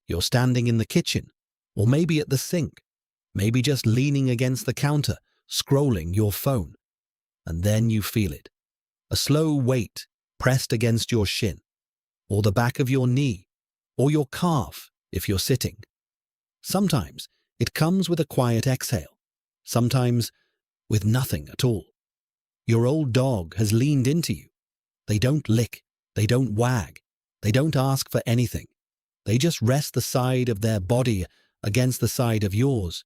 You're standing in the kitchen, or maybe at the sink, maybe just leaning against the counter, scrolling your phone. And then you feel it. A slow weight pressed against your shin, or the back of your knee, or your calf if you're sitting. Sometimes it comes with a quiet exhale, sometimes with nothing at all. Your old dog has leaned into you. They don't lick, they don't wag, they don't ask for anything. They just rest the side of their body against the side of yours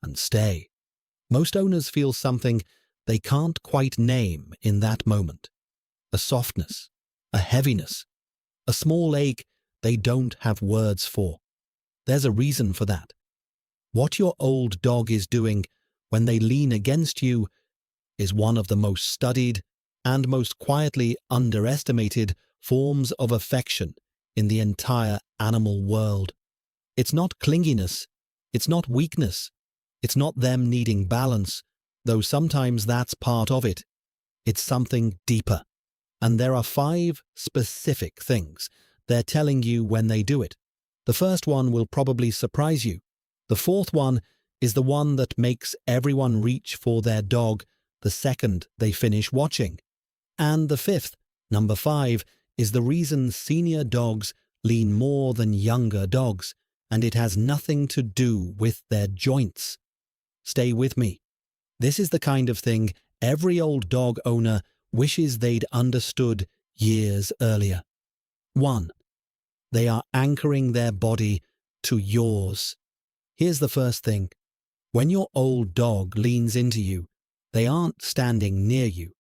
and stay. Most owners feel something they can't quite name in that moment. A softness, a heaviness, a small ache they don't have words for. There's a reason for that. What your old dog is doing when they lean against you is one of the most studied and most quietly underestimated forms of affection in the entire animal world. It's not clinginess, it's not weakness, it's not them needing balance, though sometimes that's part of it. It's something deeper. And there are 5 specific things they're telling you when they do it. The first one will probably surprise you. The fourth one is the one that makes everyone reach for their dog the second they finish watching. And the fifth, number 5, is the reason senior dogs lean more than younger dogs, and it has nothing to do with their joints. Stay with me. This is the kind of thing every old dog owner wishes they'd understood years earlier. 1. They are anchoring their body to yours. Here's the first thing. When your old dog leans into you, they aren't standing near you.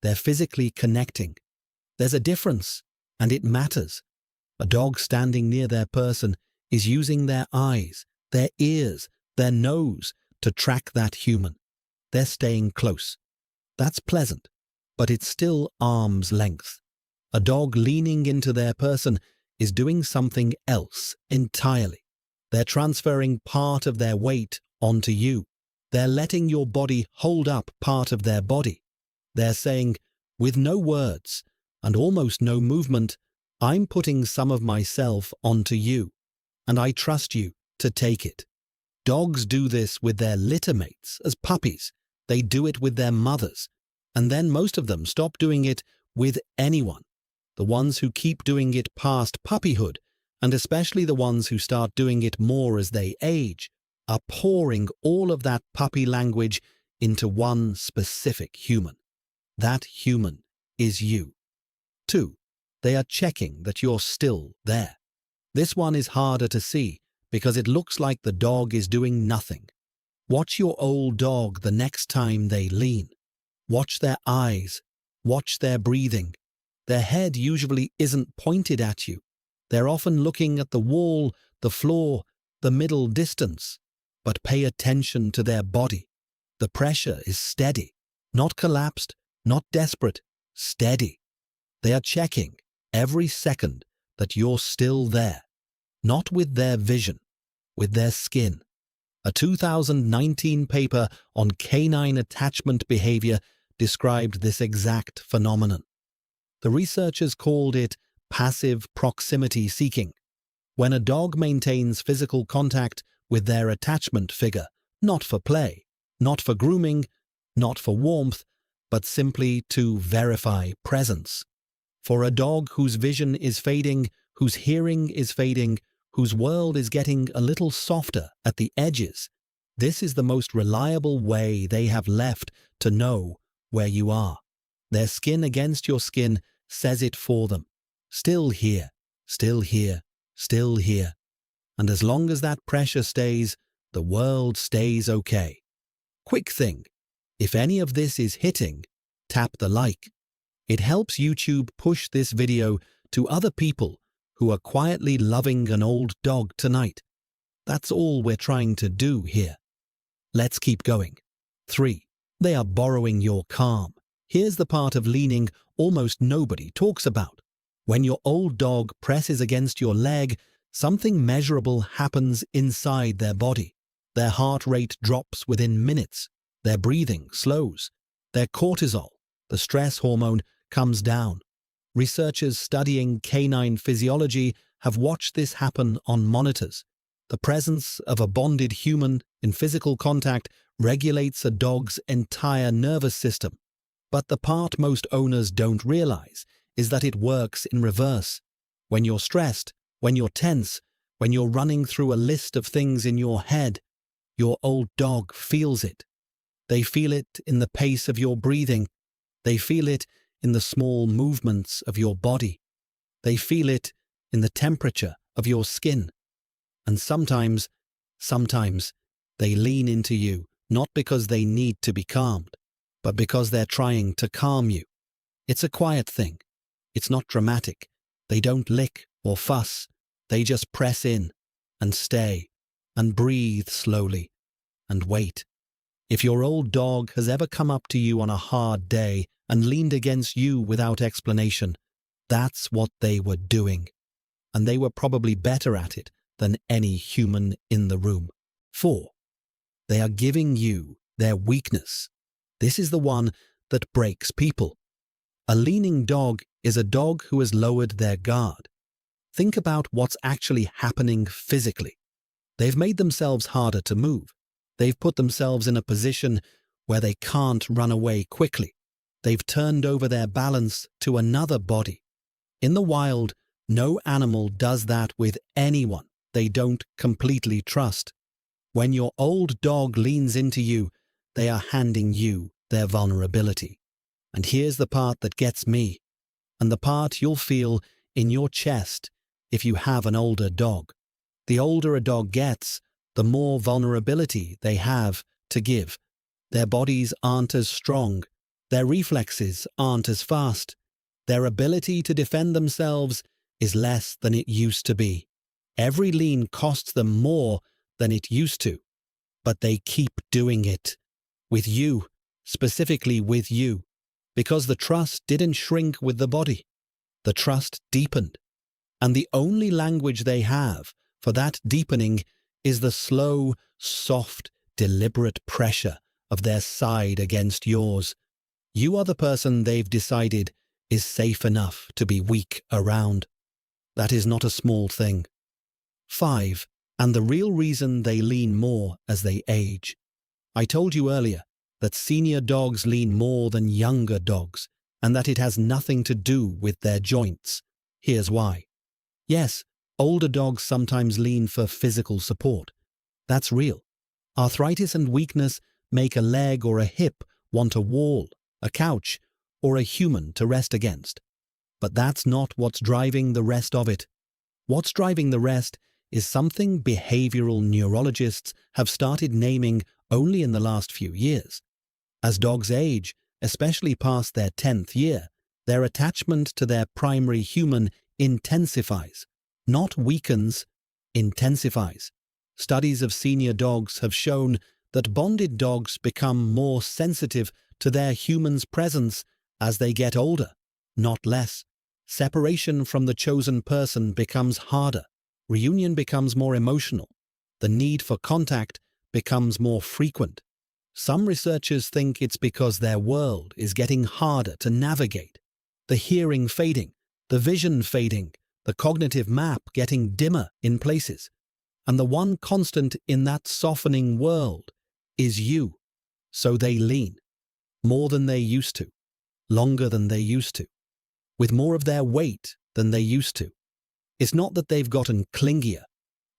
They're physically connecting. There's a difference, and it matters. A dog standing near their person is using their eyes, their ears, their nose to track that human. They're staying close. That's pleasant, but it's still arm's length. A dog leaning into their person is doing something else entirely. They're transferring part of their weight onto you. They're letting your body hold up part of their body. They're saying, with no words and almost no movement, I'm putting some of myself onto you, and I trust you to take it. Dogs do this with their litter mates as puppies. They do it with their mothers, and then most of them stop doing it with anyone. The ones who keep doing it past puppyhood, and especially the ones who start doing it more as they age, are pouring all of that puppy language into one specific human. That human is you. 2. They are checking that you're still there. This one is harder to see because it looks like the dog is doing nothing. Watch your old dog the next time they lean. Watch their eyes. Watch their breathing. Their head usually isn't pointed at you. They're often looking at the wall, the floor, the middle distance. But pay attention to their body. The pressure is steady, not collapsed, not desperate, steady. They are checking every second that you're still there, not with their vision, with their skin. A 2019 paper on canine attachment behavior described this exact phenomenon. The researchers called it passive proximity seeking, when a dog maintains physical contact with their attachment figure, not for play, not for grooming, not for warmth, but simply to verify presence. For a dog whose vision is fading, whose hearing is fading, whose world is getting a little softer at the edges, this is the most reliable way they have left to know where you are. Their skin against your skin says it for them. Still here, still here, still here. And as long as that pressure stays, the world stays okay. Quick thing, if any of this is hitting, tap the like. It helps YouTube push this video to other people who are quietly loving an old dog tonight. That's all we're trying to do here. Let's keep going. 3. They are borrowing your calm. Here's the part of leaning almost nobody talks about. When your old dog presses against your leg, something measurable happens inside their body. Their heart rate drops within minutes. Their breathing slows. Their cortisol, the stress hormone, comes down. Researchers studying canine physiology have watched this happen on monitors. The presence of a bonded human in physical contact regulates a dog's entire nervous system. But the part most owners don't realize is that it works in reverse. When you're stressed, when you're tense, when you're running through a list of things in your head, your old dog feels it. They feel it in the pace of your breathing. They feel it in the small movements of your body. They feel it in the temperature of your skin. And sometimes, they lean into you, not because they need to be calmed, but because they're trying to calm you. It's a quiet thing. It's not dramatic. They don't lick or fuss. They just press in and stay and breathe slowly and wait. If your old dog has ever come up to you on a hard day and leaned against you without explanation, that's what they were doing. And they were probably better at it than any human in the room. 4. They are giving you their weakness. This is the one that breaks people. A leaning dog is a dog who has lowered their guard. Think about what's actually happening physically. They've made themselves harder to move. They've put themselves in a position where they can't run away quickly. They've turned over their balance to another body. In the wild, no animal does that with anyone they don't completely trust. When your old dog leans into you, they are handing you their vulnerability. And here's the part that gets me, and the part you'll feel in your chest if you have an older dog. The older a dog gets, the more vulnerability they have to give. Their bodies aren't as strong. Their reflexes aren't as fast. Their ability to defend themselves is less than it used to be. Every lean costs them more than it used to. But they keep doing it. With you, specifically with you. Because the trust didn't shrink with the body. The trust deepened. And the only language they have for that deepening is the slow, soft, deliberate pressure of their side against yours. You are the person they've decided is safe enough to be weak around. That is not a small thing. 5. And the real reason they lean more as they age. I told you earlier that senior dogs lean more than younger dogs, and that it has nothing to do with their joints. Here's why. Yes, older dogs sometimes lean for physical support. That's real. Arthritis and weakness make a leg or a hip want a wall, a couch, or a human to rest against. But that's not what's driving the rest of it. What's driving the rest is something behavioral neurologists have started naming only in the last few years. As dogs age, especially past their 10th year, their attachment to their primary human intensifies, not weakens, intensifies. Studies of senior dogs have shown that bonded dogs become more sensitive to their human's presence as they get older, not less. Separation from the chosen person becomes harder. Reunion becomes more emotional. The need for contact becomes more frequent. Some researchers think it's because their world is getting harder to navigate. The hearing fading, the vision fading, the cognitive map getting dimmer in places. And the one constant in that softening world is you. So they lean. More than they used to. Longer than they used to. With more of their weight than they used to. It's not that they've gotten clingier.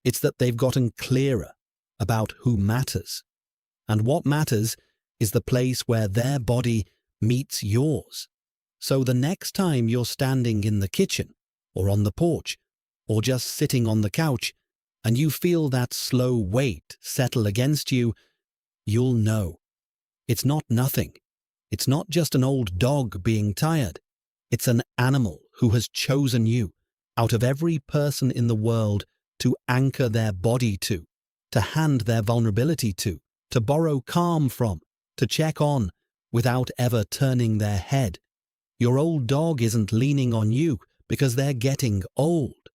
It's that they've gotten clearer about who matters. And what matters is the place where their body meets yours. So the next time you're standing in the kitchen, or on the porch, or just sitting on the couch, and you feel that slow weight settle against you, you'll know. It's not nothing. It's not just an old dog being tired. It's an animal who has chosen you, out of every person in the world, to anchor their body to hand their vulnerability to borrow calm from, to check on, without ever turning their head. Your old dog isn't leaning on you because they're getting old.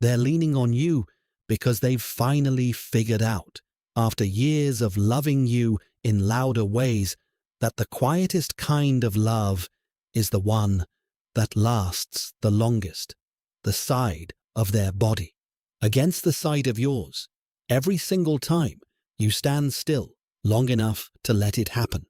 They're leaning on you because they've finally figured out, after years of loving you in louder ways, that the quietest kind of love is the one that lasts the longest. The side of their body against the side of yours every single time you stand still long enough to let it happen.